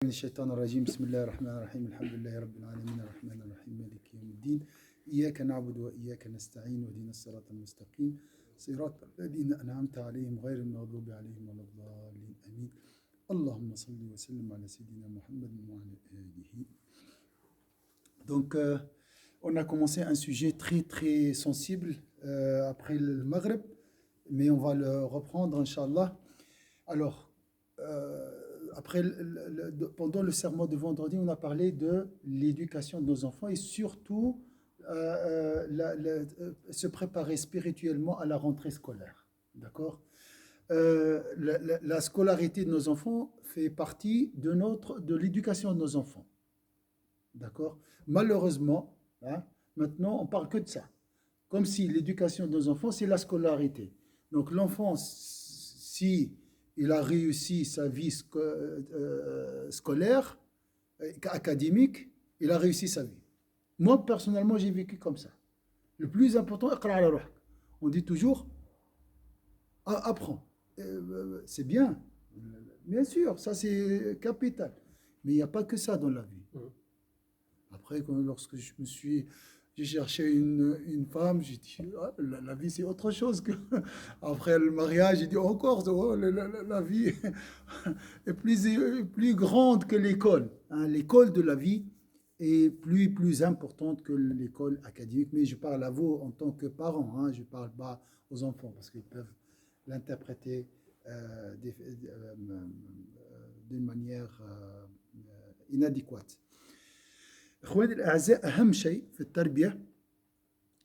من الشيطان الرجيم بسم الله الرحمن الرحيم الحمد لله رب العالمين الرحمن الرحيم مالك يوم الدين إياك نعبد وإياك نستعين واهدنا الصراط المستقيم صراط الذين أنعمت عليهم غير المغضوب عليهم ولا الضالين آمين اللهم صل وسلم على سيدنا محمد وعلى آله. Donc on a commencé un sujet très très sensible après le Maghreb, mais on va le reprendre Inch'Allah. Alors après, pendant le sermon de vendredi, on a parlé de l'éducation de nos enfants et surtout se préparer spirituellement à la rentrée scolaire. D'accord. La scolarité de nos enfants fait partie de l'éducation de nos enfants. D'accord. Malheureusement, hein, maintenant, on parle que de ça. Comme si l'éducation de nos enfants, c'est la scolarité. Donc l'enfant, si il a réussi sa vie scolaire, académique, il a réussi sa vie. Moi, personnellement, j'ai vécu comme ça. Le plus important, on dit toujours, apprends. C'est bien sûr, ça c'est capital. Mais il n'y a pas que ça dans la vie. Après, lorsque j'ai cherché une femme, j'ai dit, ah, la vie c'est autre chose que. Après le mariage, j'ai dit encore, oh, la vie est plus grande que l'école. Hein. L'école de la vie est plus importante que l'école académique. Mais je parle à vous en tant que parents, hein, je ne parle pas aux enfants parce qu'ils peuvent l'interpréter d'une manière inadéquate.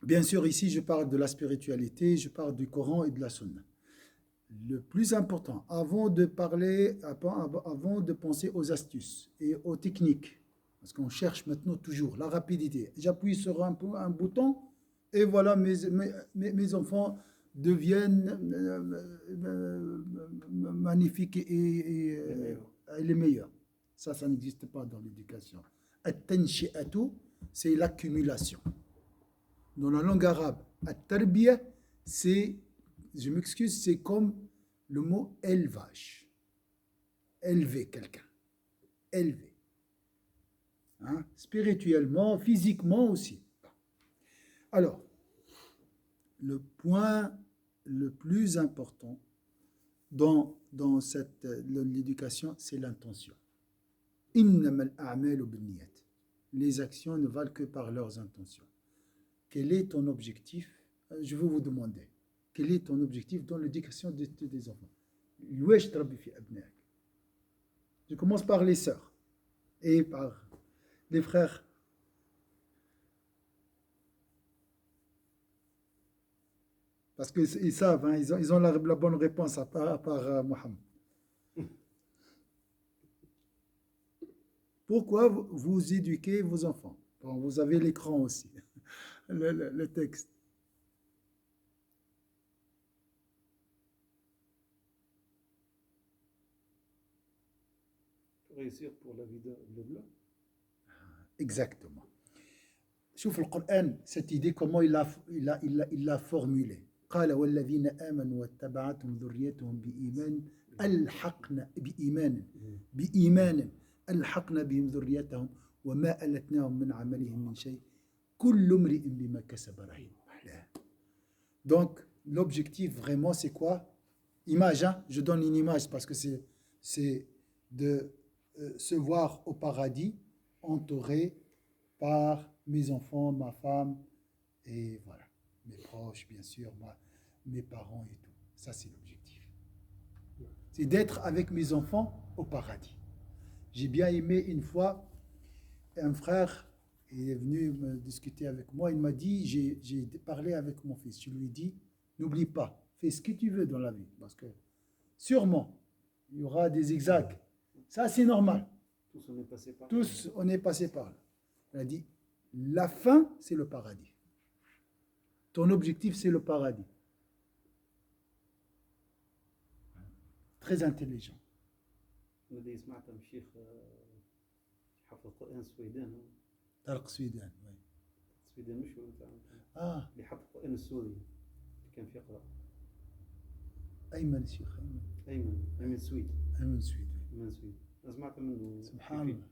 Bien sûr, ici, je parle de la spiritualité, je parle du Coran et de la Sunna. Le plus important, avant de penser aux astuces et aux techniques, parce qu'on cherche maintenant toujours la rapidité. J'appuie sur un bouton et voilà, mes enfants deviennent magnifiques et les meilleurs. Ça n'existe pas dans l'éducation. At-tanshi'atu, c'est l'accumulation. Dans la langue arabe, at-tarbiya, c'est, je m'excuse, c'est comme le mot élevage. Élever quelqu'un. Élever. Hein? Spirituellement, physiquement aussi. Alors, le point le plus important dans l'éducation, c'est l'intention. Les actions ne valent que par leurs intentions. Quel est ton objectif? Je vais vous demander, quel est ton objectif dans l'éducation des enfants? Je commence par les sœurs et par les frères. Parce qu'ils savent, hein, ils ont la bonne réponse à part Mohamed. Pourquoi vous éduquez vos enfants? Bon, vous avez l'écran aussi, le texte. Pour réussir pour la vie de l'au-delà. Exactement. شوف القرآن, cette idée, comment il l'a formulée. قال والذين آمنوا واتبعتهم ذريتهم بإيمان ألحقنا بهم ذريتهم وما ألتناهم من عملهم من شيء كل امرئ بما كسب رهين. Donc l'objectif vraiment c'est quoi? Image, hein? Je donne une image parce que c'est de se voir au paradis entouré par mes enfants, ma femme et voilà, mes proches bien sûr, mes parents et tout. Ça c'est l'objectif. C'est d'être avec mes enfants au paradis. J'ai bien aimé une fois, un frère est venu me discuter avec moi, il m'a dit, j'ai parlé avec mon fils, je lui ai dit, n'oublie pas, fais ce que tu veux dans la vie, parce que sûrement, il y aura des zigzags. Ça c'est normal. Tous on est passé par là. Tous on est passé par là. Il a dit, la fin c'est le paradis. Ton objectif c'est le paradis. Très intelligent. ودي سمعت من شيخ حفظ القرآن سويدان. طارق سويدان. سويدان مش هو اللي حفظ القرآن السوري اللي كان في يقرأ. أيمن شيخ أيمن سويد. أيمن سويد. أنا سمعت منه سبحان في الله.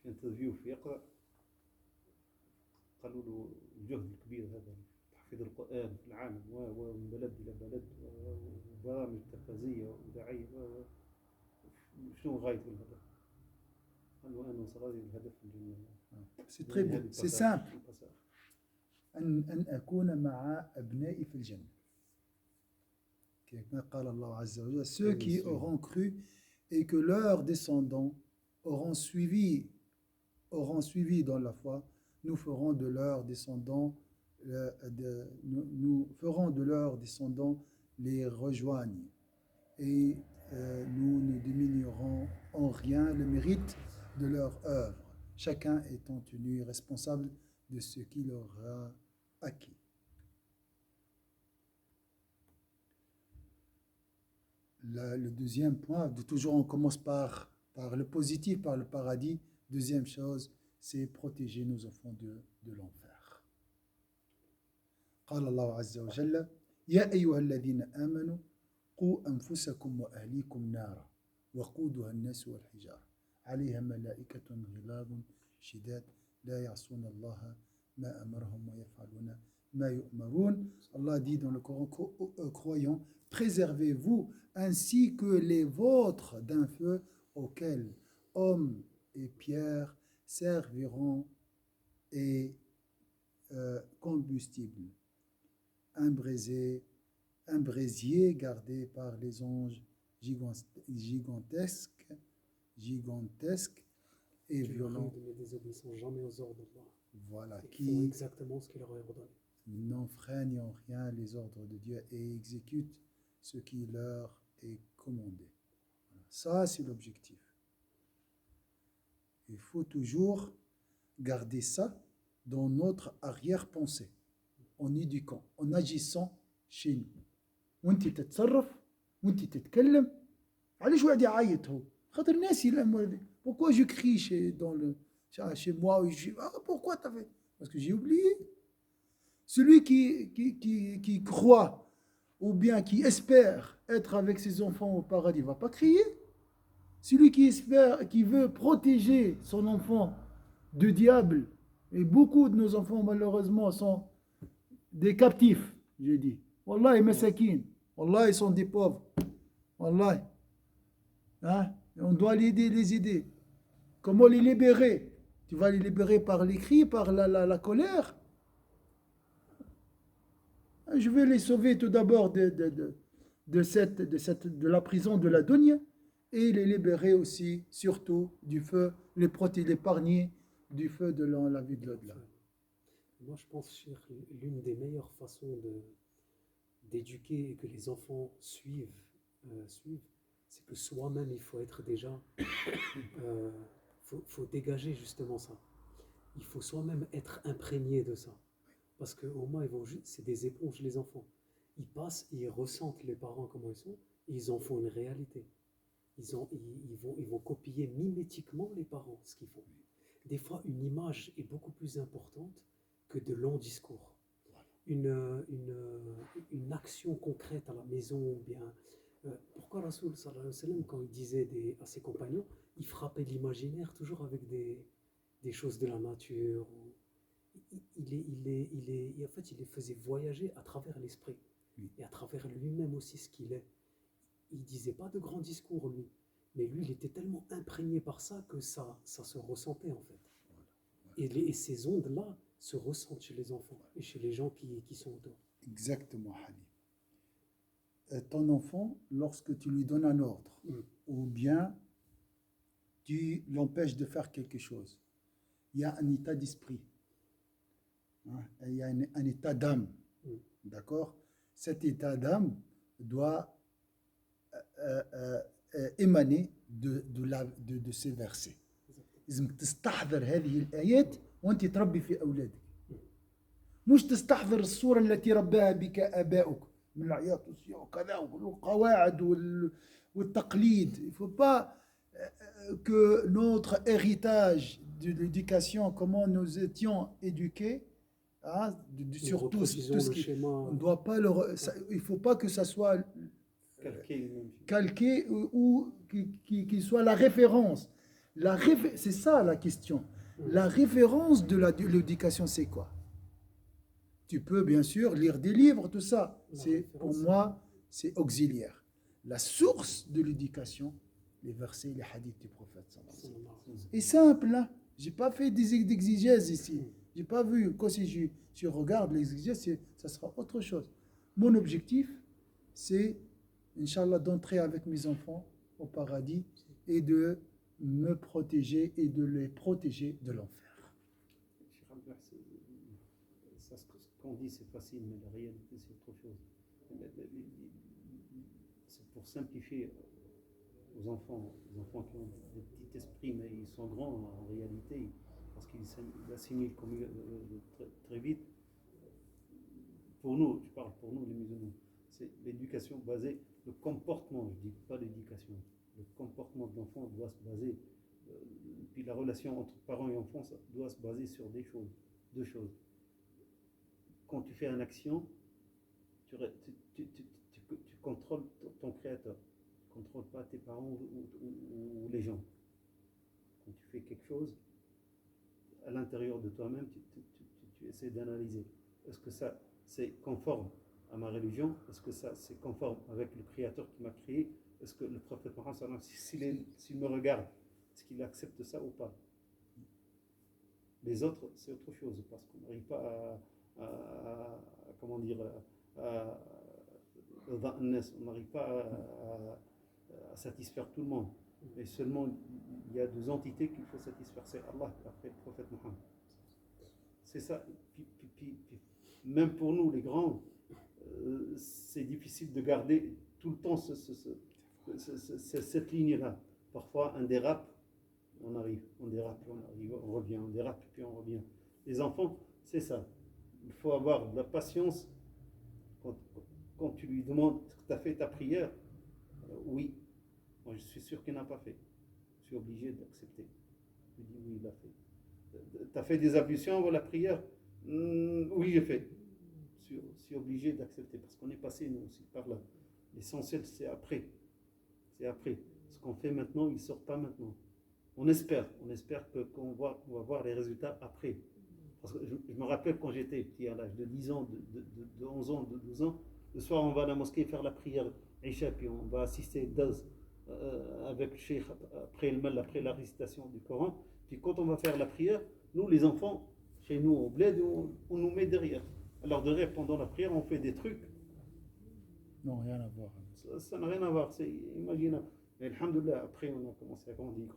في انترفيو في يقرأ، قالوا له الجهد الكبير هذا تحفيظ القرآن في العالم ومن بلد إلى بلد وبرامج تلفزية ودعاية شنو غاية الهدف؟ قال له أنا وصل لي الهدف من C'est très beau, c'est simple. أن أكون مع أبنائي في الجنة. كما قال الله عز وجل ceux qui auront cru et que leurs descendants auront suivi dans la foi, nous ferons de leurs descendants nous ferons de leurs descendants les rejoignent et nous ne diminuerons en rien le mérite de leur œuvre, chacun étant tenu responsable de ce qu'il aura acquis. Le deuxième point, toujours on commence par le positif, par le paradis. Deuxième chose, c'est protéger nos enfants de l'enfer. قال الله عز وجل يا أيها الذين آمنوا قوا أنفسكم وأهليكم نارا وقودها الناس والحجارة عليها ملائكة غلاظ شداد لا يعصون الله ما أمرهم ويفعلون ما يؤمرون. Allah dit dans le Coran, croyants, préservez-vous ainsi que les vôtres d'un feu auquel hommes et pierres serviront et combustible, un brésier gardé par les anges gigantesques et violents. Ne désobéissant jamais aux ordres d'Allah. Voilà, Ils font qui exactement ce qu'il leur a ordonné. n'enfreignent en rien les ordres de Dieu et exécutent ce qui leur est commandé. Voilà. Ça, c'est l'objectif. Il faut toujours garder ça dans notre arrière-pensée, en éduquant, en agissant chez nous. وانت تتصرف وانت تتكلم علاش واحد يعيط هو خاطر الناس pourquoi je crie chez moi pourquoi t'as fait parce que j'ai oublié. Celui qui croit ou bien qui espère être avec ses enfants au paradis ne va pas crier. Celui qui veut protéger son enfant du diable, et beaucoup de nos enfants malheureusement sont des captifs, je dis. Wallah, masakin. Wallah, ils sont des pauvres. Wallah. Hein? On doit les aider. Comment les libérer? Tu vas les libérer par les cris, par la colère? Je vais les sauver tout d'abord de la prison de la dunya et les libérer aussi, surtout, du feu, les épargner du feu de la vie de l'au-delà. Moi, je pense que l'une des meilleures façons d'éduquer et que les enfants suivent, c'est que soi-même, il faut être déjà... faut dégager justement ça. Il faut soi-même être imprégné de ça. Parce qu'au moins, c'est des éponges, les enfants. Ils passent, ils ressentent les parents comment ils sont, et ils en font une réalité. Ils vont copier mimétiquement les parents, ce qu'ils font. Des fois, une image est beaucoup plus importante que de longs discours. Une action concrète à la maison, ou bien... pourquoi Rasoul sallallahu alayhi wa sallam, quand il disait à ses compagnons, il frappait l'imaginaire toujours avec des choses de la nature. En fait, il les faisait voyager à travers l'esprit. Et à travers lui-même aussi ce qu'il est. Il disait pas de grands discours, lui. Mais lui, il était tellement imprégné par ça que ça se ressentait, en fait. Et ces ondes-là se ressentent chez les enfants et chez les gens qui sont autour. Exactement, Hadi. Ton enfant, lorsque tu lui donnes un ordre, ou bien tu l'empêches de faire quelque chose, il y a un état d'esprit, il y a un état d'âme, d'accord? Cet état d'âme doit émaner de ces versets. لازم تستحضر هذه الآيات وأنت تربي في أولادك. مش تستحضر الصورة التي رباها بك آباؤك من العياط وكذا والقواعد والتقليد. Il ne faut pas que notre héritage de l'éducation, comment nous étions éduqués, sur tout ce qui... On doit pas il ne faut pas que ça soit calqué ou qu'il soit la référence. C'est ça la question. La référence de l'éducation, c'est quoi? Tu peux bien sûr lire des livres, tout ça. Pour moi, c'est auxiliaire. La source de l'éducation, les versets, les hadiths du prophète. Et simple, hein? J'ai pas fait d'exégèse ici. J'ai pas vu. Quand si je regarde l'exégèse, ça sera autre chose. Mon objectif, c'est, Inch'Allah, d'entrer avec mes enfants au paradis et de me protéger et de les protéger de l'enfer. Ce qu'on dit, c'est facile, mais la réalité, c'est autre chose. C'est pour simplifier aux enfants qui ont des petits esprits, mais ils sont grands en réalité, parce qu'ils assimilent très vite. Pour nous, je parle pour nous les musulmans, c'est l'éducation basée, le comportement, je dis pas l'éducation, le comportement de l'enfant doit se baser, puis la relation entre parents et enfants, ça doit se baser sur deux choses. Quand tu fais une action, tu contrôles ton créateur, tu ne contrôles pas tes parents ou les gens. Quand tu fais quelque chose, à l'intérieur de toi-même, tu essaies d'analyser. Est-ce que ça c'est conforme à ma religion? Est-ce que ça c'est conforme avec le créateur qui m'a créé? Est-ce que le prophète Mohammed, s'il me regarde, est-ce qu'il accepte ça ou pas? Les autres, c'est autre chose, parce qu'on n'arrive pas comment dire, on n'arrive pas à satisfaire tout le monde. Mais seulement, il y a deux entités qu'il faut satisfaire, c'est Allah et après le prophète Mohammed. C'est ça. Puis, même pour nous, les grands, c'est difficile de garder tout le temps cette ligne-là. Parfois, un dérape, on arrive, on dérape, on revient, on dérape, puis on revient. Les enfants, c'est ça. Il faut avoir de la patience quand tu lui demandes, tu as fait ta prière? Oui. Moi, je suis sûr qu'il n'a pas fait. Je suis obligé d'accepter. Je dis oui, il l'a fait. Tu as fait des ablutions avant la prière? Oui, j'ai fait. Je suis obligé d'accepter parce qu'on est passé, nous aussi, par là. L'essentiel, c'est après. C'est après. Ce qu'on fait maintenant, il ne sort pas maintenant. On espère qu'on va voir les résultats après. Parce que je me rappelle quand j'étais petit, à l'âge de 10 ans, de 11 ans, de 12 ans, le soir on va à la mosquée faire la prière Isha, puis on va assister Daz avec le Cheikh après la récitation du Coran. Puis quand on va faire la prière, nous les enfants, chez nous au bled, on nous met derrière. Alors derrière, pendant la prière, on fait des trucs. Non, rien à voir. Ça n'a rien à voir, c'est imaginable. Mais alhamdoulilah, après on a commencé à grandir.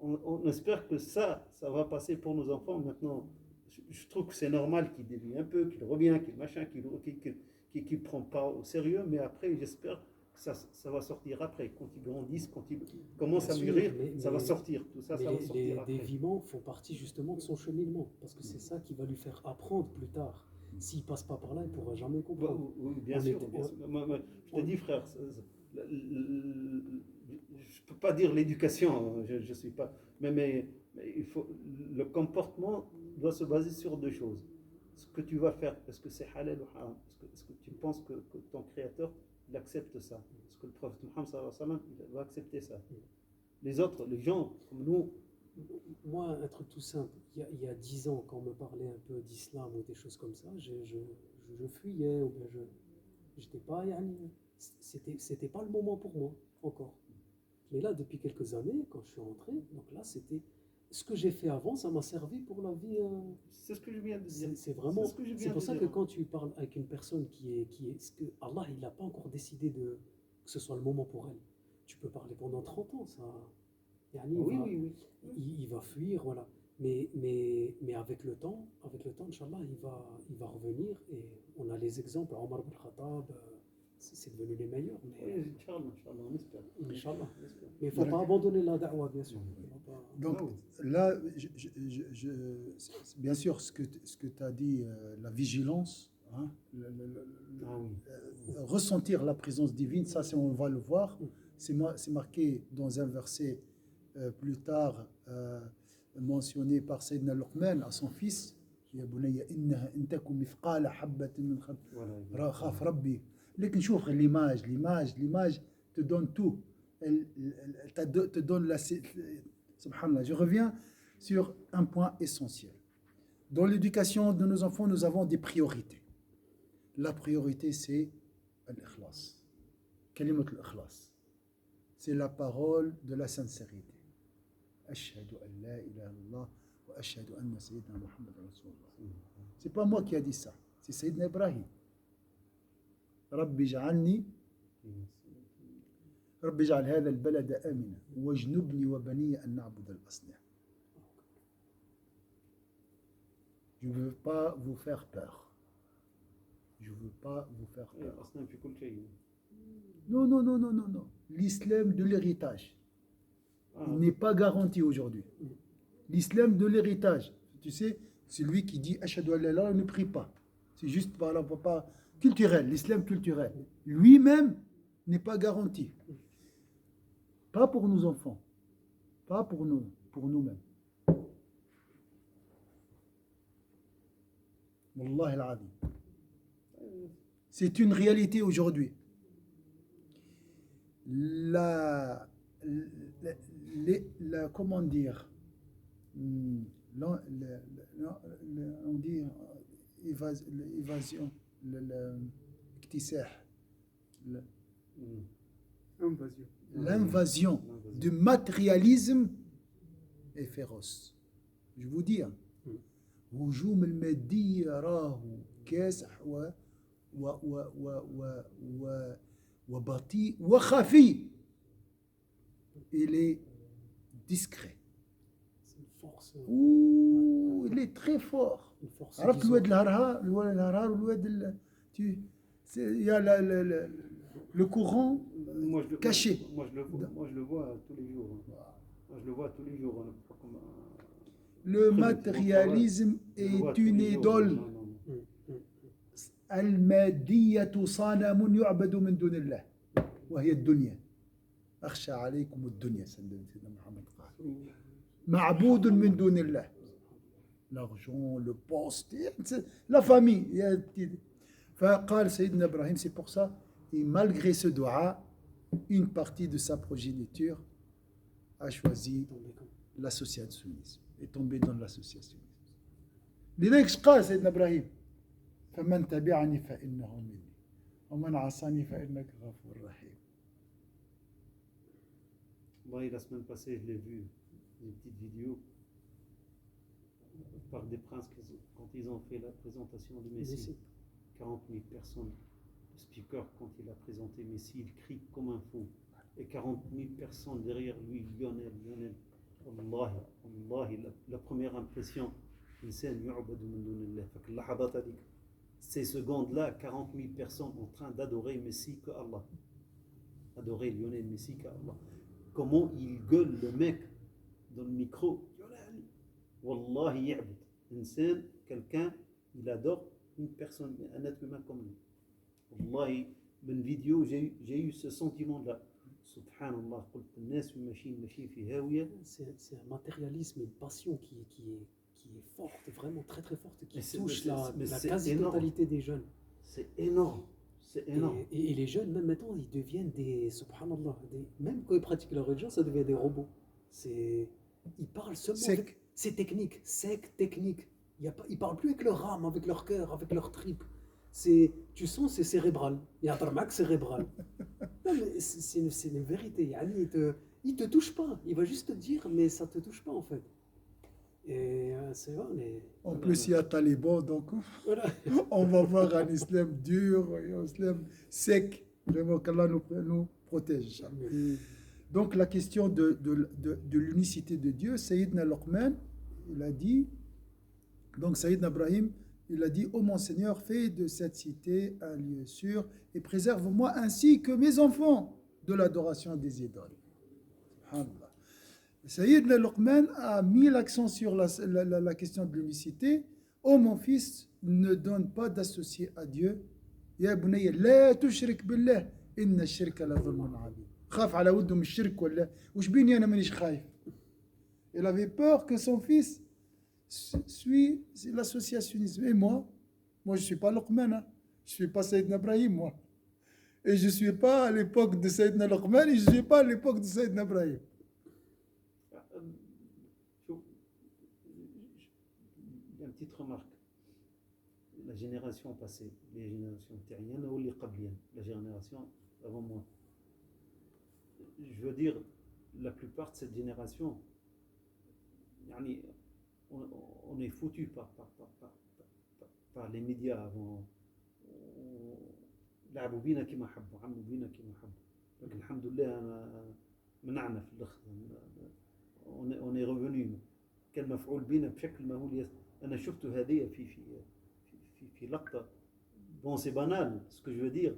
On espère que ça va passer pour nos enfants. Maintenant, je trouve que c'est normal qu'il dévie un peu, qu'il revient, qu'il machin, qu'il ne prend pas au sérieux, mais après, j'espère que ça va sortir après. Quand ils grandissent, quand ils commencent à mûrir, ça va sortir. Tout ça, ça va sortir après. Les déviements font partie justement de son cheminement, parce que c'est ça qui va lui faire apprendre plus tard. S'il ne passe pas par là, il ne pourra jamais comprendre. Oui, bien sûr. Moi, je te dis, frère, je ne peux pas dire l'éducation, je ne suis pas. Mais il faut, le comportement doit se baser sur deux choses. Ce que tu vas faire, est-ce que c'est halal ou haram? Est-ce que tu penses que ton créateur il accepte ça? Est-ce que le prophète Mohammed sallallahu alayhi wa sallam il va accepter ça? Les autres, les gens comme nous. Moi, un truc tout simple, il y a 10 ans, quand on me parlait un peu d'islam ou des choses comme ça, je fuyais, ou bien j'étais pas, c'était pas le moment pour moi, encore. Mais là, depuis quelques années, quand je suis rentré, donc là, c'était ce que j'ai fait avant, ça m'a servi pour la vie. C'est ce que je viens de dire. C'est vraiment. C'est pour ça que quand tu parles avec une personne qui est, ce que Allah, il n'a pas encore décidé que ce soit le moment pour elle. Tu peux parler pendant 30 ans, ça. Oui. Il va fuir, voilà. Mais avec le temps, Inch'Allah, il va revenir et on a les exemples. Omar ibn Khattab, c'est devenu les meilleurs. Oui, Inch'Allah, on espère. Inch'Allah. Mais il ne faut pas abandonner la da'wah, bien sûr. Donc là, bien sûr, ce que tu as dit, la vigilance, hein, ressentir la présence divine, ça, on va le voir. C'est marqué dans un verset plus tard mentionné par Sayyidina Luqman à son fils. يا بني إنها إن تكن مثقال حبة من خردل خاف ربي. لكن شوف l'image te donne tout. Elle te donne Subhanallah. Je reviens sur un point essentiel. Dans l'éducation de nos enfants, nous avons des priorités. La priorité, c'est l'ikhlas. Kalimat al-ikhlas. C'est la parole de la sincérité. Ashhadu an la ilaha illallah wa ashhadu anna sayyidina Muhammad rasulullah. C'est pas moi qui a dit ça, c'est Sayyidina Ibrahim. Rabbi ij'alni رب اجعل هذا البلد آمنا واجنبني وبني أن نعبد الأصنام. Je ne veux pas vous faire peur. Je ne veux pas vous faire peur. الأصنام في كل شيء. Non, non, non, non, non, non. L'islam de l'héritage, il n'est pas garanti aujourd'hui. L'islam de l'héritage, tu sais, celui qui dit Ashhadu an la ilaha illallah ne prie pas. C'est juste par la pas culturel, l'islam culturel. Lui-même n'est pas garanti. Pas pour nos enfants, pas pour nous, pour nous-mêmes. Wallah al-Azim. C'est une réalité aujourd'hui. Comment dire, on dit l'évasion, l'invasion du matérialisme est féroce. Je vous dis, هجوم المادية راه كاسح وبطيء وخفي. Il est discret. C'est une force. Ouh, il est très fort. Une force. عرفت الواد الهرهار والواد il y a le courant caché. Moi je le vois tous les jours. Moi je le vois tous les jours. Le matérialisme est une idole. المادية صنم يعبد من دون الله وهي الدنيا. أخشى عليكم الدنيا سيدنا محمد قال معبود من دون الله. L'argent, le poste, la famille. فقال سيدنا إبراهيم, c'est pour ça, et malgré ce dua, une partie de sa progéniture a choisi l'associationnisme, est tombée dans l'associationnisme. لذلك قال سيدنا إبراهيم فمن تبعني فإنه مني ومن عصاني فإنك غفور رحيم. Moi, la semaine passée, je l'ai vu, une petite vidéo par des princes quand ils ont fait la présentation du Messie. 40 000 personnes, le speaker, quand il a présenté Messie, il crie comme un fou. Et 40 000 personnes derrière lui, Lionel. Wallahi, la première impression, ces secondes-là, 40 000 personnes en train d'adorer Messie que Allah. Adorer Lionel Messi que Allah. Comment il gueule le mec dans le micro. Wallahi ya'bud. Insan, quelqu'un, il adore une personne, un être humain comme lui. Wallahi, une vidéo, j'ai eu ce sentiment-là. Subhanallah, c'est un matérialisme, une passion qui est forte, vraiment très très forte, qui touche la quasi-totalité des jeunes. C'est énorme. C'est énorme. Et les jeunes, même maintenant, ils deviennent subhanallah, même quand ils pratiquent leur religion, ça devient des robots. Ils parlent seulement c'est technique, technique. Ils ne parlent plus avec leur âme, avec leur cœur, avec leur tripes. Tu sens, c'est cérébral. Il y a un tarmac cérébral. Non, mais c'est une vérité. Il te touche pas. Il va juste te dire, mais ça te touche pas en fait. Et c'est vrai. En plus, il y a Taliban, donc voilà. On va voir un islam dur, un islam sec. Vraiment qu'Allah nous protège. Donc la question de l'unicité de Dieu, Sayyidina Luqman, il a dit, donc Sayyidina Ibrahim, il a dit, ô mon Seigneur, fais de cette cité un lieu sûr et préserve-moi ainsi que mes enfants de l'adoration des idoles. Subhanallah. Sayyidina Luqman a mis l'accent sur la question de l'unicité. Ô mon fils, ne donne pas d'associé à Dieu. Ya bunayya, la tushrik billah, inna shirka la dhulmun adhim. خاف على ودهم الشرك ولا وش بيني انا مانيش خايف. Il avait peur que son fils suit l'associationnisme. Et moi je suis pas Luqman, hein. Je suis pas Sayyidina Ibrahim, moi. Et je suis pas à l'époque de Sayyidina Luqman et je suis pas à l'époque de Sayyidina Ibrahim. petite remarque. La génération passée, les générations terriennes ou les qabliennes, la génération avant moi. Je veux dire, la plupart de cette génération, yani, on est foutu par les médias avant. لعبوا بينا كما حبوا عملوا بينا كما حبوا لكن الحمد لله منعنا في الاخر on est revenu كان مفعول بينا بشكل مهول انا شفت هذه في لقطه bon c'est banal ce que je veux dire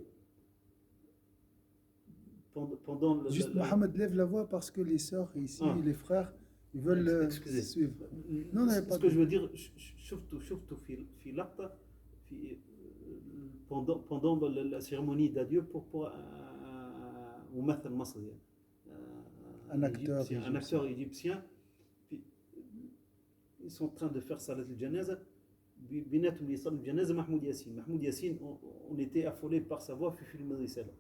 pendant Juste Mohamed lève la voix parce que les sœurs ici, les frères, ils veulent excusez suivre. Non, non, ce que je veux dire شفت في لقطه في pendant la cérémonie d'adieu pour ممثل مصري un acteur égyptien ils sont en train de faire salat al-janaza بيناتهم اللي يصلي الجنازه محمود ياسين on était affolé par sa voix في فيلم الرساله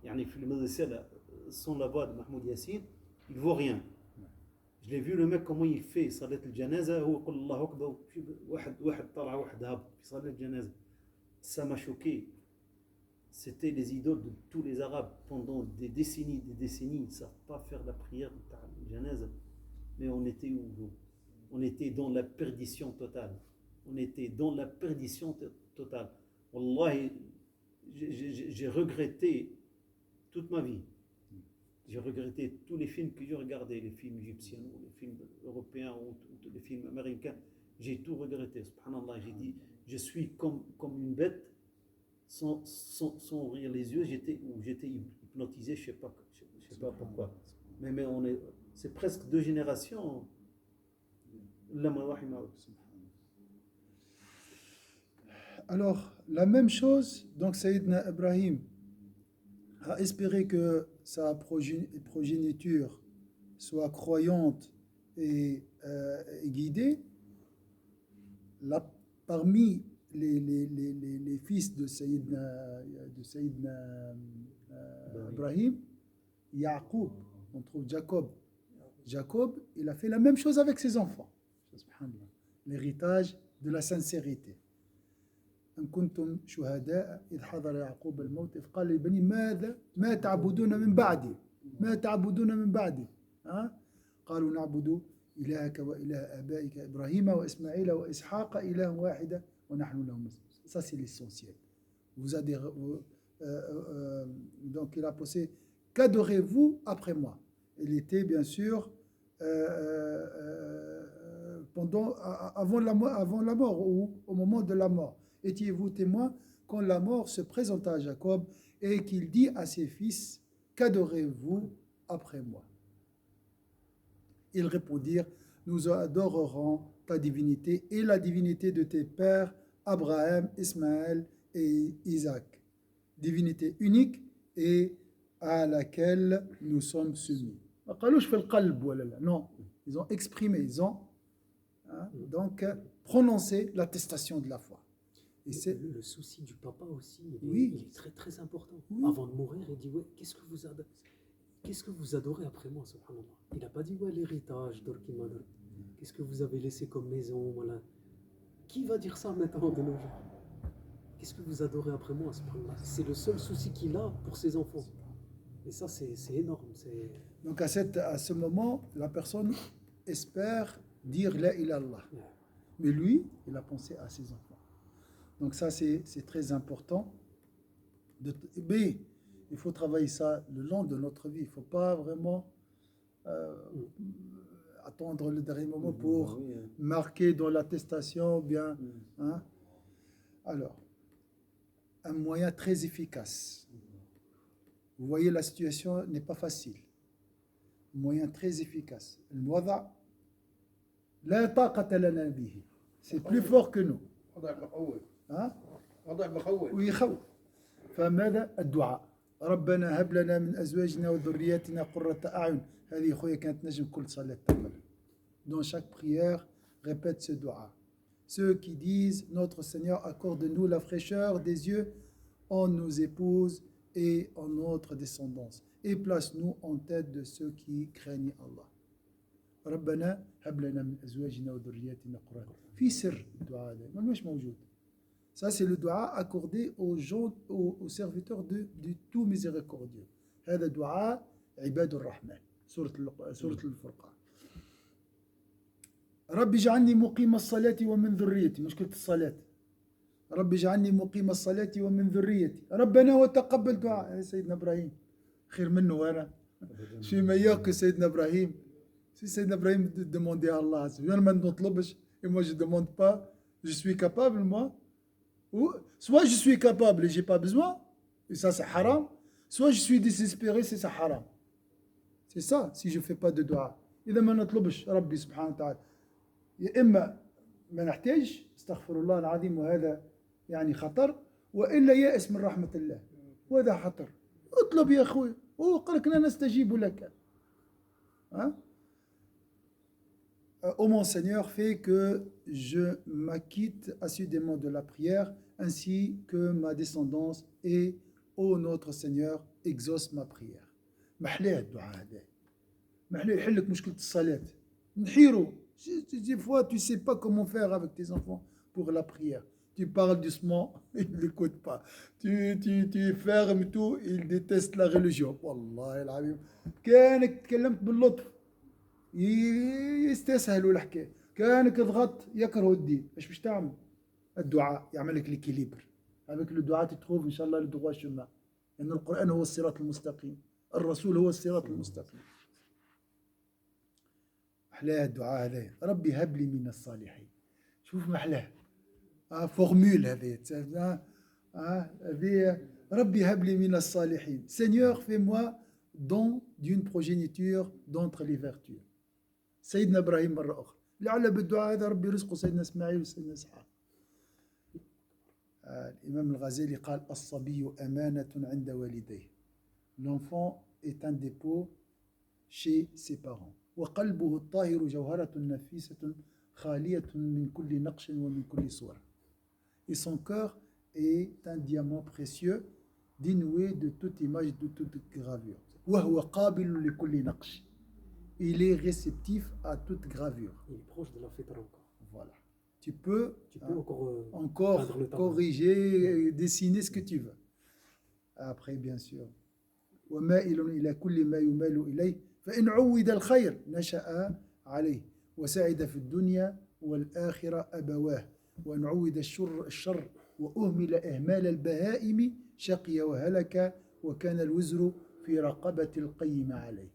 يعني في فيلم الرساله sans la voix de Mahmoud Yassine il vaut rien. Je l'ai vu le mec comment il fait salat al-janaza هو يقول الله اكبر واحد طلع واحد هاب في صلاه الجنازه. Ça m'a choqué. C'était les idoles de tous les Arabes pendant des décennies. Ils ne savent pas faire la prière de Janaza. Mais on était où? On était dans la perdition totale. Wallahi, j'ai regretté toute ma vie. J'ai regretté tous les films que j'ai regardés, les films égyptiens, ou les films européens, ou les films américains. J'ai tout regretté. Subhanallah, j'ai dit. Je suis comme une bête sans ouvrir les yeux, j'étais hypnotisé, je sais pas pourquoi. Mais c'est presque 2 générations. Alors, la même chose, donc Sayyidina Ibrahim a espéré que sa progéniture soit croyante et guidée. Parmi les fils de Sayyidina Ibrahim, Yaqub, on trouve Jacob. Jacob, il a fait la même chose avec ses enfants. L'héritage de la sincérité. إن كنتم شهداء إذ حضر يعقوب الموت إذ قال لبني ما تعبدون من بعدي قالوا نعبد إلهك وإله آبائك إبراهيم وإسماعيل وإسحاق إله واحدة ونحن له مسلمون. Ça c'est l'essentiel. Donc il a posé qu'adorez-vous après moi. Il était bien sûr avant la mort ou au moment de la mort. Étiez-vous témoin quand la mort se présenta à Jacob et qu'il dit à ses fils qu'adorez-vous après moi? Ils répondirent, nous adorerons ta divinité et la divinité de tes pères Abraham, Ismaël et Isaac, divinité unique et à laquelle nous sommes soumis. Non, ils ont exprimé, ils ont donc prononcé l'attestation de la foi. Et c'est le souci du papa aussi, il est très très important. Oui. Avant de mourir, il dit ouais, qu'est-ce que vous adorez après moi, subhanallah. Il n'a pas dit ouais, l'héritage, qu'est-ce que vous avez laissé comme maison, voilà. Qui va dire ça maintenant de nos jours? Qu'est-ce que vous adorez après moi, subhanallah? C'est le seul souci qu'il a pour ses enfants. Et ça, c'est énorme. Donc à ce moment, la personne espère dire la ilallah. Mais lui, il a pensé à ses enfants. Donc ça, c'est très important. Mais il faut travailler ça le long de notre vie. Il ne faut pas vraiment attendre le dernier moment pour marquer dans l'attestation bien. Alors, un moyen très efficace. Vous voyez, la situation n'est pas facile. Un moyen très efficace. C'est plus fort que nous. ويخوف. فماذا الدعاء ربنا هب لنا من ازواجنا وذرياتنا قرة اعين. هذه خويا كانت نجم كل صلاة تقبل. Dans chaque prière, répète ce dua. Ceux qui disent notre Seigneur accorde-nous la fraîcheur des yeux en nos épouses et en notre descendance et place-nous en tête de ceux qui craignent Allah. ربنا هب لنا من أزواجنا وذرياتنا قرة في سر الدعاء هذا مش موجود. Ça, c'est le dua accordé aux gens, aux serviteurs de tout miséricordieux. هذا دعاء عباد الرحمن سورة الفرقان. رب اجعلني مقيم الصلاة ومن ذريتي، مشكلة الصلاة. رب اجعلني مقيم الصلاة ومن ذريتي ربنا وتقبل دعاء. سيدنا إبراهيم خير منه أنا شي meilleur que سيدنا إبراهيم. Si سيدنا إبراهيم demandait à Allah, je ne نطلبش et moi je ne demande pas, je suis capable moi. Ou, soit je suis capable et je n'ai pas besoin, et ça c'est haram, soit je suis désespéré, c'est ça haram. C'est ça, si je ne fais pas de dua. إذا ما نطلبش ربي سبحانه وتعالى، يا إما ما نحتاج استغفر الله العظيم وهذا يعني خطر، وإلا يأس من رحمة الله وهذا خطر. اطلب يا أخوي، هو قال لك لا نستجيب لك. Hein? Ô mon Seigneur, fais que je m'acquitte assidûment de la prière, ainsi que ma descendance, et ô notre Seigneur, exauce ma prière. محلاه الدعاء هذا، محلاه يحل لك مشكلة الصلاة. نحيرو. Des fois, tu ne sais pas comment faire avec tes enfants pour la prière. Tu parles doucement, ils ne l'écoutent pas. Tu fermes tout, ils détestent la religion. والله العظيم كانك تكلمت باللطف يستسهلوا الحكايه، كانك ضغط يكرهوا الدين. ايش باش تعمل؟ الدعاء يعمل لك ليكيليبر. avec le dua tu trouves ان شاء الله le droit chemin. لان القران هو الصراط المستقيم، الرسول هو الصراط المستقيم. محلاه الدعاء هذا، ربي هب لي من الصالحين. شوف محلاه فورمول هذه هذه ربي هب لي من الصالحين. Seigneur, fais-moi don d'une progéniture d'entre les vertus. سيدنا إبراهيم مرة أخرى لعل بالدعاء هذا ربي رزقه سيدنا إسماعيل وسيدنا إسحاق. الإمام الغزالي قال الصبي أمانة عند والديه. L'enfant est un dépôt chez ses parents. وقلبه الطاهر جوهرة نفيسة خالية من كل نقش ومن كل صورة. Et son cœur est un diamant précieux dénué de toute image, de toute gravure. وهو قابل لكل نقش. Il est réceptif à toute gravure. Il est proche de la fitra encore. Voilà. Tu peux encore corriger, dessiner ce que tu veux. Après, bien sûr. ومائل إلى كل ما يمال إليه فإن عود الخير نشأ عليه وسعد في الدنيا والآخرة أبواه وإن عود الشر وأهمل إهمال البهائم شقي وهلك وكان الوزر في رقبة القيم عليه.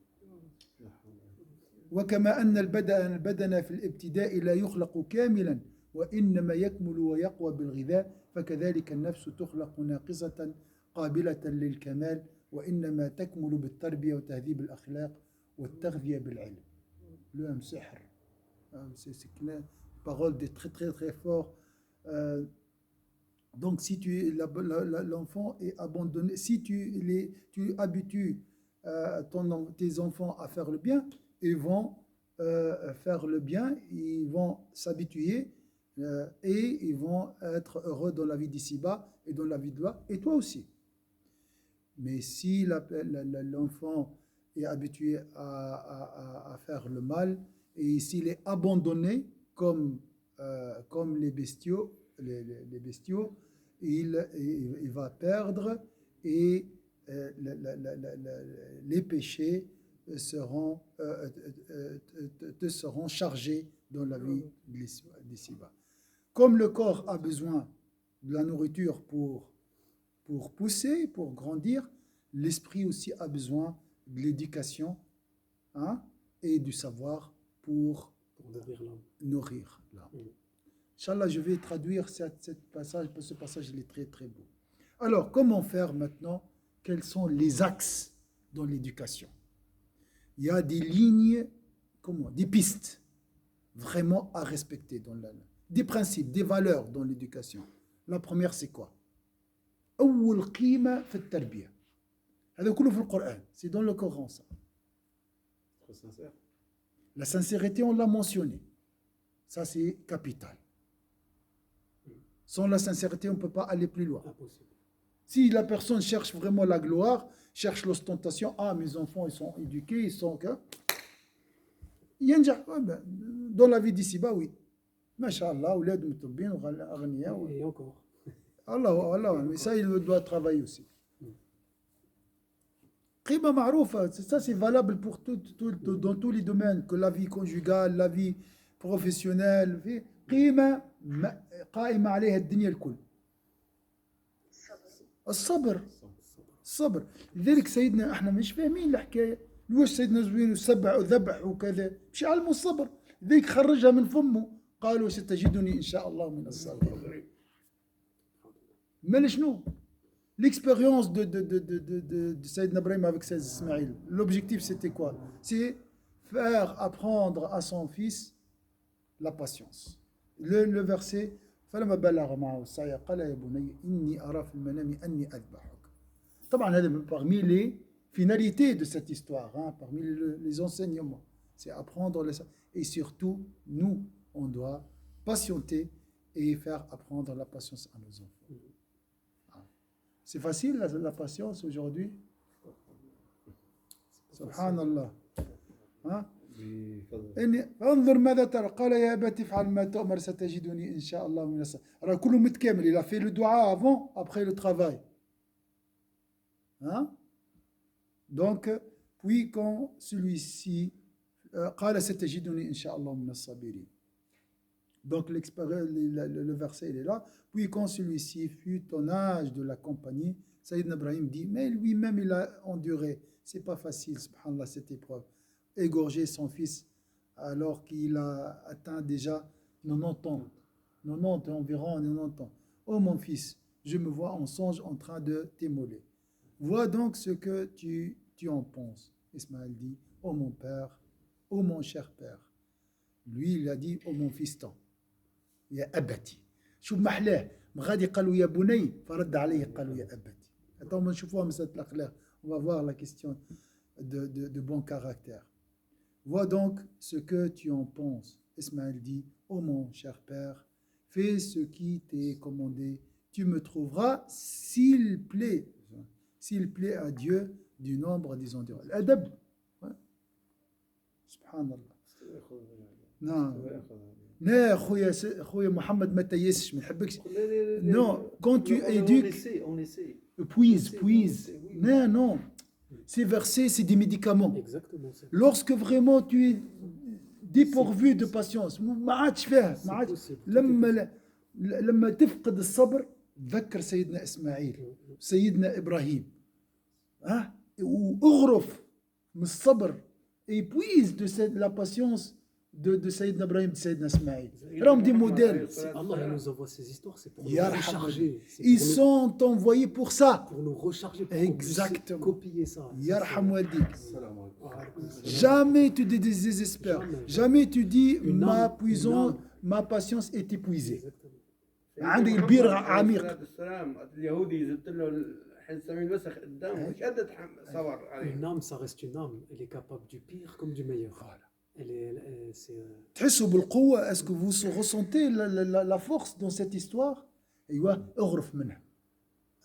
وكما أن البدن في الابتداء لا يخلق كاملا وإنما يكمل ويقوى بالغذاء، فكذلك النفس تخلق ناقصة قابلة للكمال وإنما تكمل بالتربية وتهذيب الأخلاق والتغذية بالعلم. Le سحر. C'est une parole de très très très fort. Donc si l'enfant est abandonné, si tu habitues tes enfants à faire le bien, ils vont faire le bien, ils vont s'habituer et ils vont être heureux dans la vie d'ici-bas et dans la vie de là, et toi aussi. Mais si l'enfant est habitué à faire le mal et s'il est abandonné comme les bestiaux, il va perdre et les péchés te seront chargés dans la vie d'ici-bas. Comme le corps a besoin de la nourriture pour pousser, pour grandir, l'esprit aussi a besoin de l'éducation et du savoir pour nourrir l'âme. Inch'Allah, je vais traduire ce passage, parce que ce passage il est très très beau. Alors, comment faire maintenant? Quels sont les axes dans l'éducation? Il y a des lignes, des pistes vraiment à respecter dans des principes, des valeurs dans l'éducation. La première, c'est quoi? أول قيمة في التربية. هذا كله في القرآن. C'est dans le Coran ça. La sincérité, on l'a mentionné. Ça, c'est capital. Sans la sincérité, on ne peut pas aller plus loin. Impossible. Si la personne cherche vraiment la gloire, cherche l'ostentation, mes enfants, ils sont éduqués, ils sont que... ينجح dans la vie d'ici-bas oui ما شاء الله أولاد متربين وأغنياء Et encore. Allah mais ça il doit travailler aussi قيمة معروفة ça c'est valable pour dans tous les domaines que la vie conjugale la vie professionnelle في قيمة قائمة عليها الدنيا الكل الصبر الصبر لذلك سيدنا احنا مش فاهمين الحكايه لوش سيدنا زوين وسبع وذبح وكذا مش علموا الصبر لذلك خرجها من فمه قالوا ستجدني ان شاء الله من الصابرين mais شنو l'expérience de Sayyidina Ibrahim avec ses Ismaïl l'objectif c'était quoi c'est faire apprendre à son fils la patience le verset فلما بلغ معه السعي قال يا بني إني أرى في المنام أني أذبحك طبعا هذا parmi les finalités de cette histoire parmi les enseignements c'est apprendre et surtout nous on doit patienter et faire apprendre la patience à nos enfants c'est facile la patience aujourd'hui subhanallah انظر ماذا ترى قال يا أبت افعل ما تؤمر ستجدني إن شاء الله من الصابرين راه كله متكامل il a fait le dua avant après le travail donc puis quand celui-ci قال ستجدني إن شاء الله من الصابرين donc le verset il est là puis quand celui-ci fut en âge de la compagnie Sayyidina Ibrahim dit mais lui-même il a enduré c'est pas facile subhanallah cette épreuve égorger son fils alors qu'il a atteint déjà 90 ans, environ 90 ans. Oh mon fils, je me vois en songe en train de t'immoler. Vois donc ce que tu en penses. Ismaël dit, oh mon père, oh mon cher père. Lui, il a dit, oh mon fiston. يا أبتي. شوف محلاه غادي قالوا يا بني فرد عليه قالوا يا أبتي. Attends, on نشوفوها مسألة الأخلاق. On va voir la question de bon caractère. Vois donc ce que tu en penses. Ismaël dit, ô mon cher père, fais ce qui t'est commandé. Tu me trouveras, s'il plaît à Dieu, du nombre des endurants. L'adab. Subhanallah. Non. Non, خويا محمد ما تيسش ما نحبكش. Non, quand tu éduques, puise. Non. Ces versets, c'est des médicaments. Exactement. Lorsque vraiment tu es dépourvu de patience, ما عادش فيها ما عادش لما تفقد الصبر تذكر سيدنا إسماعيل سيدنا إبراهيم واغرف من الصبر et puise de la patience de Sayyidina Ibrahim, de Sayyidina Ismaïl. Ram des modèles. Allah nous envoie ces histoires, c'est pour nous Ya recharger. Ils sont envoyés pour ça. Pour nous recharger, pour Exactement. copier ça. Yarham waldik. Jamais tu te désespères. Jamais tu dis ma patience est épuisée. عندي البير عميق. Une âme, ça reste une âme. Elle est capable du pire comme du meilleur. Voilà. C'est تحسوا بالقوة. Est-ce que vous ressentez la force dans cette histoire? أيوة اغرف منها.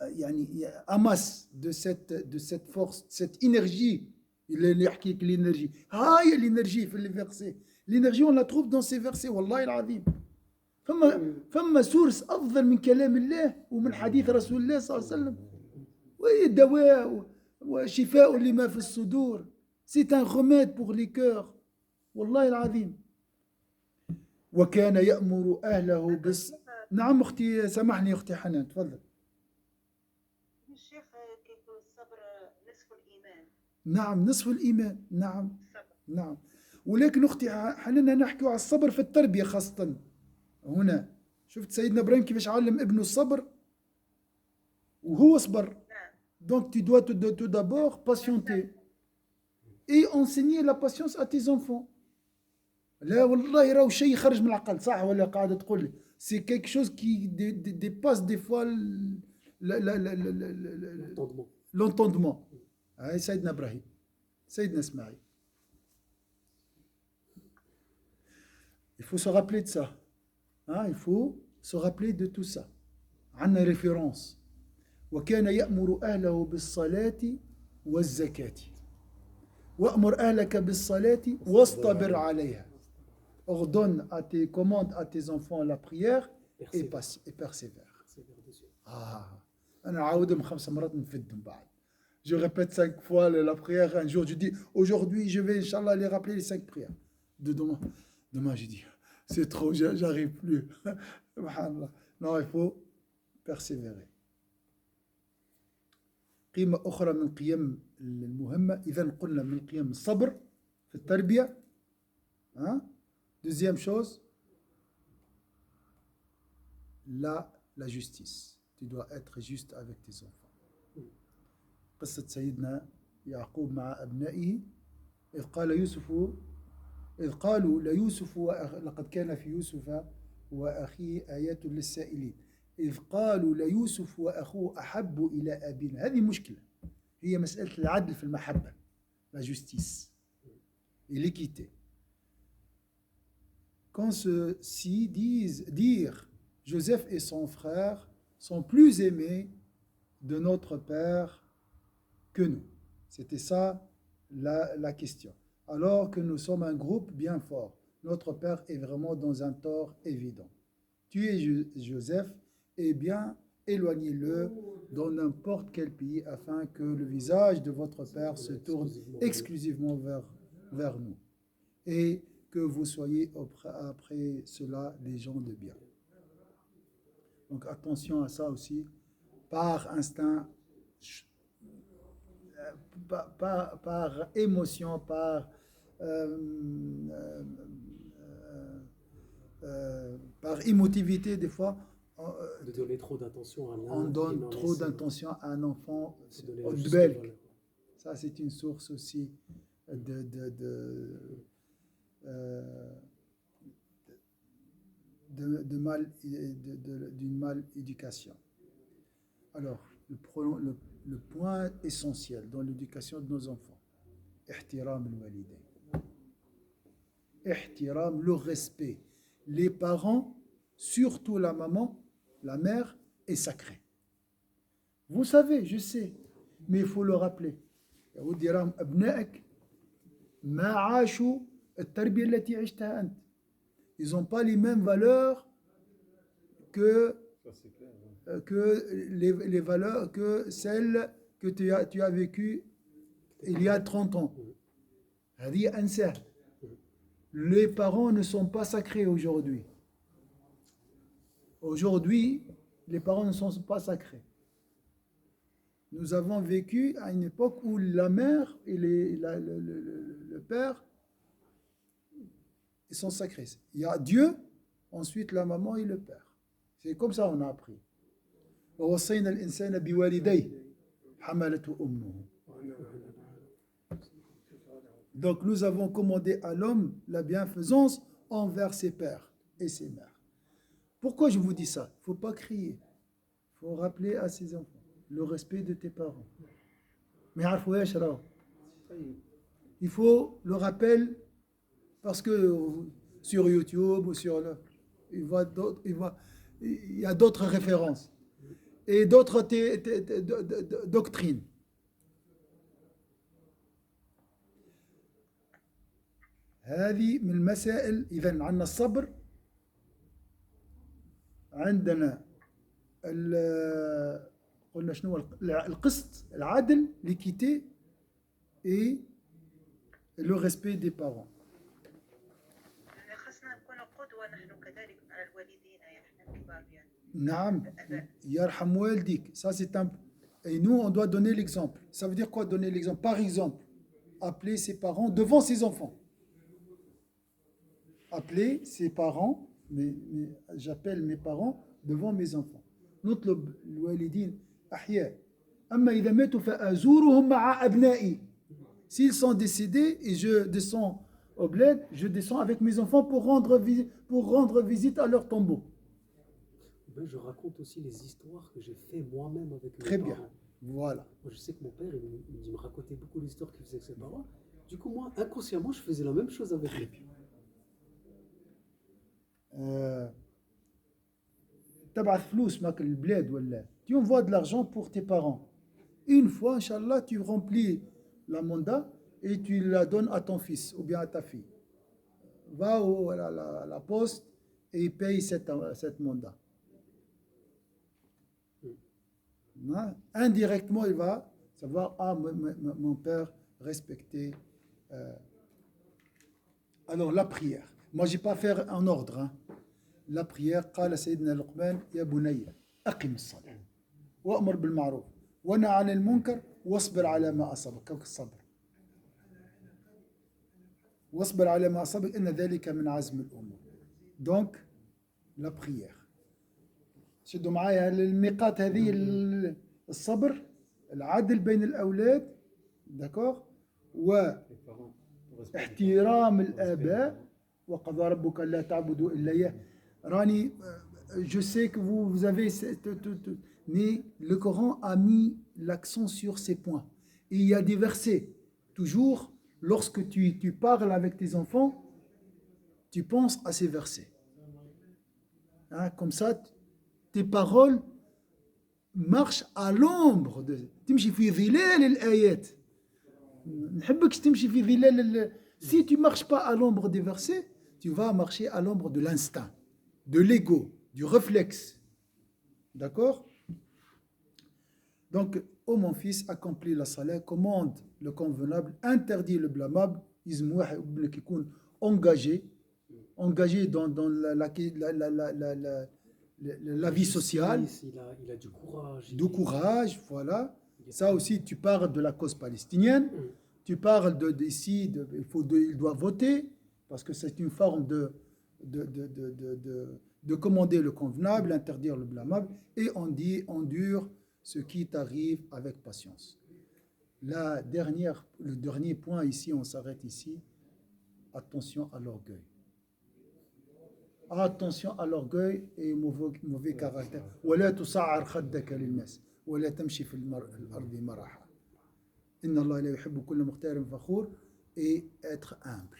يعني amasse de cette force, cette énergie. اللي يحكيك l'énergie. هاي l'énergie في les versets. L'énergie on la trouve dans ces versets. والله العظيم. فما سورس أفضل من كلام الله ومن حديث رسول الله صلى الله عليه وسلم. وهي دواء وشفاء لما في الصدور. C'est un remède pour les cœurs. والله العظيم. وكان يأمر أهله نعم أختي سامحني أختي حنان تفضل. الشيخ كيف الصبر نصف الإيمان. نعم نصف الإيمان. نعم ولكن أختي حنان نحكي على الصبر في التربية خاصة هنا. شفت سيدنا إبراهيم كيفاش علم ابنه الصبر وهو صبر. Donc tu dois tout d'abord patienter et enseigner la patience à tes enfants. لا والله راهو شيء يخرج من العقل صح ولا قاعدة تقول لي c'est quelque chose qui dépasse des fois l'entendement. سيدنا إبراهيم سيدنا إسماعيل. Il faut se rappeler de ça. Il faut se rappeler de tout ça. عندنا référence. وكان يأمر أهله بالصلاة والزكاة. وأمر أهلك بالصلاة واصطبر عليها. Ordonne à tes commandes à tes enfants la prière et persévère. Persévère dessus. أنا عاودهم 5 مرات نفدهم بعد. Je répète 5 fois la prière un jour. Je dis aujourd'hui je vais Inch'Allah les rappeler les 5 prières. Demain je dis c'est trop, j'arrive plus. Subhanallah. Non, il faut persévérer. قيمة أخرى من قيم المهمة إذا قلنا من قيم الصبر في التربية. Deuxième chose, la justice. Tu dois être juste avec tes enfants. قصة سيدنا يعقوب مع أبنائه إذ قالوا ليوسف لقد كان في يوسف وأخيه آيات للسائلين إذ قالوا ليوسف وأخوه أحب إلى أبينا. هذه مشكلة، هي مسألة العدل في المحبة، la justice et l'équité. Quand ceux-ci dire Joseph et son frère sont plus aimés de notre père que nous. C'était ça la question. Alors que nous sommes un groupe bien fort, notre père est vraiment dans un tort évident. Tuez Joseph et bien éloignez-le dans n'importe quel pays afin que le visage de votre père se tourne exclusivement vers nous et que vous soyez après cela des gens de bien. Donc attention à ça aussi, par instinct, par émotion, par émotivité, des fois, De donner trop d'attention à l'un. on donne et trop laisser- d'attention à un enfant. faut donner la juste Belk. valeur. Ça, c'est une source aussi d'une mal éducation. Alors, le point essentiel dans l'éducation de nos enfants, ihtiram al-walidayn. Ihtiram, le respect. Les parents, surtout la maman, la mère, est sacrée. Vous savez, je sais, mais il faut le rappeler. يقول ديرهم أبنائك ما عاشوا التربية التي عشتها أنت. Ils n'ont pas les mêmes valeurs que Ça, c'est clair. Ouais. les valeurs que celles que tu as vécues il y a 30 ans. هذه أنساه. Les parents ne sont pas sacrés aujourd'hui. Aujourd'hui, les parents ne sont pas sacrés. Nous avons vécu à une époque où la mère et le père, ils sont sacrés. Il y a Dieu, ensuite la maman et le père. C'est comme ça qu'on a appris. ووصينا الإنسان بوالديه حملته أمه. Donc nous avons commandé à l'homme la bienfaisance envers ses pères et ses mères. Pourquoi je vous dis ça? Il ne faut pas crier. Il faut rappeler à ses enfants le respect de tes parents. Mais il faut le rappel parce que sur YouTube ou sur il y a d'autres références et d'autres doctrines. هذه من المسائل. إذن عندنا الصبر، عندنا قلنا شنو القسط، العدل، l'équité et le respect des parents. خصنا نكون قدوة نحن كذلك على الوالدين احنا الكبار يعني. نعم يرحم والديك. Ça c'est un et nous on doit donner l'exemple. Ça veut dire quoi donner l'exemple? Par exemple, appeler ses parents devant ses enfants. Appeler ses parents, j'appelle mes parents devant mes enfants. نطلب الوالدين أحياء. أما إذا ماتوا فأزورهم مع أبنائي. S'ils sont décédés et je descends au bled, je descends avec mes enfants pour rendre visite à leur tombeau. Ben, je raconte aussi les histoires que j'ai fait moi-même avec mes Très parents. bien. Voilà. Moi, je sais que mon père, il me racontait beaucoup d'histoires qu'il faisait avec ses parents. Du coup, moi, inconsciemment, je faisais la même chose avec lui. تبعث فلوس ماك البلاد ولا tu envoies de l'argent pour tes parents. Une fois, Inch'Allah, tu remplis la mandat et tu la donnes à ton fils ou bien à ta fille. Va à la poste et paye cette mandat. Hein? Indirectement, il va savoir, ah, mon père respectait. Alors, la prière. Moi, je n'ai pas faire en ordre. Hein. La prière, قال سيدنا لقمان يا بني أقم الصلاة وأمر بالمعروف ونهى عن المنكر واصبر على ما أصابك الصبر واصبر على ما أصابك إن ذلك من عزم الأمور. Donc, la prière. شدوا معايا النقاط هذه الصبر العدل بين الأولاد داكوغ واحترام الآباء وقضى ربك لا تعبدوا إلا إياه راني je sais que vous avez mais le Coran a mis l'accent sur ces points et il y a des versets toujours lorsque tu parles avec tes enfants tu penses à ces versets hein, comme ça tes paroles marchent à l'ombre de تمشي في ظلال الآيات نحبكش تمشي في ظلال si tu marches pas à l'ombre des versets tu vas marcher à l'ombre de l'instinct de l'ego du réflexe d'accord donc ô mon fils accomplis la salat commande le convenable interdit le blâmable يلزم واحد ابنك يكون engagé dans la vie sociale. Il a du courage. Du courage, voilà. Ça aussi, tu parles de la cause palestinienne. Tu parles d'ici, il doit voter, parce que c'est une forme de commander le convenable, interdire le blâmable, et on dit, endure ce qui t'arrive avec patience. Le dernier point ici, on s'arrête ici. Attention à l'orgueil. Attention à l'orgueil et mauvais caractère. ولا تصعر خدك للناس ولا تمشي في الأرض مرحا. إن الله لا يحب كل مختال فخور et être humble.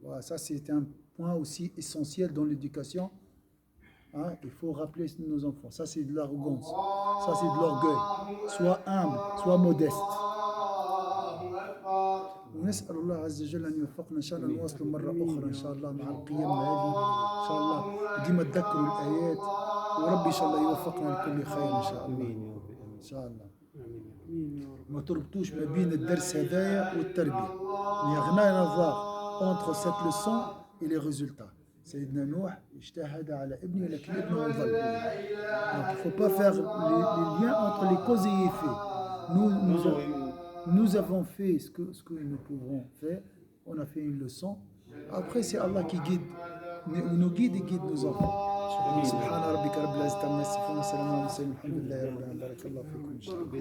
Voilà, ça c'est un point aussi essentiel dans l'éducation. Hein, il faut rappeler nos enfants. Ça c'est de l'arrogance. Ça c'est de l'orgueil. Sois humble, sois modeste. ونسأل الله عز وجل أن يوفقنا إن شاء الله نواصل مرة أخرى إن شاء الله مع القيم هذه إن شاء الله ديما تذكروا الآيات وربي إن شاء الله يوفقنا لكل خير إن شاء الله إن شاء الله ما تربطوش ما بين الدرس هذايا والتربية يغنى نظار entre cette leçon et les résultats. سيدنا نوح اجتهد على ابنه لكن ابنه ضل. Donc il ne faut pas faire les liens entre les causes et effets. Nous avons fait ce que nous pouvons faire. On a fait une leçon. Après, c'est Allah qui nous guide et guide nos enfants. سبحان ربك رب العزة عما يصفون وسلام على المرسلين الحمد لله رب العالمين بارك الله فيكم إن شاء الله.